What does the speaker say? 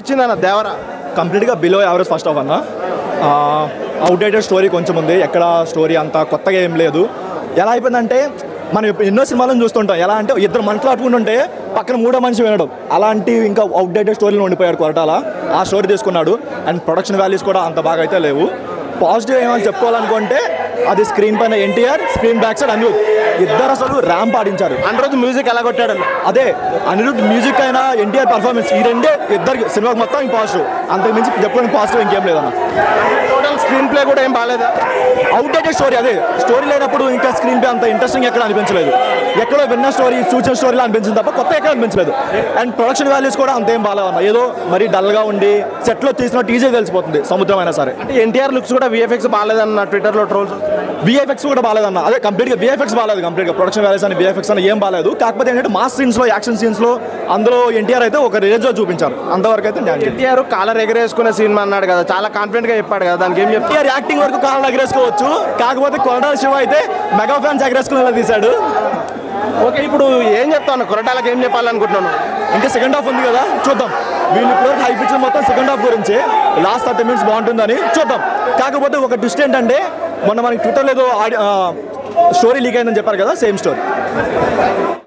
ఇచ్చిందన్న దేవరా కంప్లీట్గా below average first half అన్న. Outdated story కొంచెం ఉంది, ఎక్కడ స్టోరీ అంత కొత్తగా ఏం లేదు. ఎలా అయిపోయిందంటే మనం ఎన్నో సినిమాలను చూస్తుంటాం, ఎలా అంటే ఇద్దరు మనుషులు అట్టుకుంటుంటే పక్కన మూడో మనిషి వినడం, అలాంటి ఇంకా అవుట్డేటెడ్ స్టోరీలో ఉండిపోయాడు కొరటాల. ఆ స్టోరీ తీసుకున్నాడు. అండ్ ప్రొడక్షన్ వాల్యూస్ కూడా అంత బాగా అయితే లేవు. పాజిటివ్ ఏమైనా చెప్పుకోవాలనుకుంటే అది స్క్రీన్ పైన NTR, screen back side Anirudh ఇద్దరు అసలు ర్యాంప్ ఆడించారు. అనిరుద్ మ్యూజిక్ ఎలా కొట్టాడన్న? అదే అనిరుద్ మ్యూజిక్ అయినా ఎన్టీఆర్ పర్ఫార్మెన్స్, ఈ రెండే ఇద్దరికి సినిమాకి మొత్తం పాజిటివ్. అంతకు మించి చెప్పుకోవడానికి పాజిటివ్ ఇంకేం లేదన్న. టోటల్ స్క్రీన్ ప్లే కూడా ఏం బాగాలేదా? అవుట్డేటెడ్ స్టోరీ, అదే స్టోరీ లేనప్పుడు ఇంకా స్క్రీన్ ప్లే అంత ఇంట్రెస్టింగ్ ఎక్కడ అనిపించలేదు. ఎక్కడో విన్న స్టోరీ, సూచన స్టోరీలో అనిపించింది తప్ప కొత్త ఎక్కడ అనిపించలేదు. అండ్ ప్రొడక్షన్ వాల్యూస్ కూడా అంతేం బాగాలేదన్న. ఏదో మరీ డల్గా ఉండి సెట్లో తీసిన టీజే తెలిసిపోతుంది సముద్రం అయినా సరే. అంటే ఎన్టీఆర్ లుక్స్ కూడా విఎఫ్ఎక్స్ బాగాలేదన్న ట్విట్టర్లో ట్రోల్స్. విఎఫ్ఎక్స్ కూడా బాగాలేదన్న. అదే కంప్లీట్గా విఎఫ్ఎక్స్ బాగాలేదు. కంప్లీట్గా ప్రొడక్షన్ వాల్యూస్ అని విఎఫ్ఎక్స్ అని ఏం బాగాలేదు. కాకపోతే ఏంటంటే మాస్ సీన్స్లో, యాక్షన్ సీన్స్లో అందులో ఎన్టీఆర్ అయితే ఒక రేంజ్లో చూపించారు. అంతవరకు అయితే ఎన్టీఆర్ కాలర్ ఎగరేసుకునే సినిమా అన్నాడు కదా, చాలా కాన్ఫిడెంట్గా చెప్పాడు కదా, దానికి ఏం చెప్తారు? ఎన్టీఆర్ యాక్టింగ్ వరకు కాళ్ళు ఎగరేసుకోవచ్చు, కాకపోతే కొరటాల శివ అయితే మెగా ఫ్యాన్స్ ఎగరేసుకునేలా తీశాడు. ఓకే, ఇప్పుడు ఏం చెప్తాను, కొరటాలకు ఏం చెప్పాలనుకుంటున్నాను? ఇంకా సెకండ్ హాఫ్ ఉంది కదా, చూద్దాం. వీళ్ళు ఇప్పుడు హై పిచ్ మొత్తం సెకండ్ హాఫ్ గురించి, లాస్ట్ 30 minutes బాగుంటుందని చూద్దాం. కాకపోతే ఒక ట్విస్ట్ ఏంటంటే మొన్న మనకి ట్విట్టర్లో ఏదో స్టోరీ లీక్ అయిందని చెప్పారు కదా, సేమ్ స్టోరీ.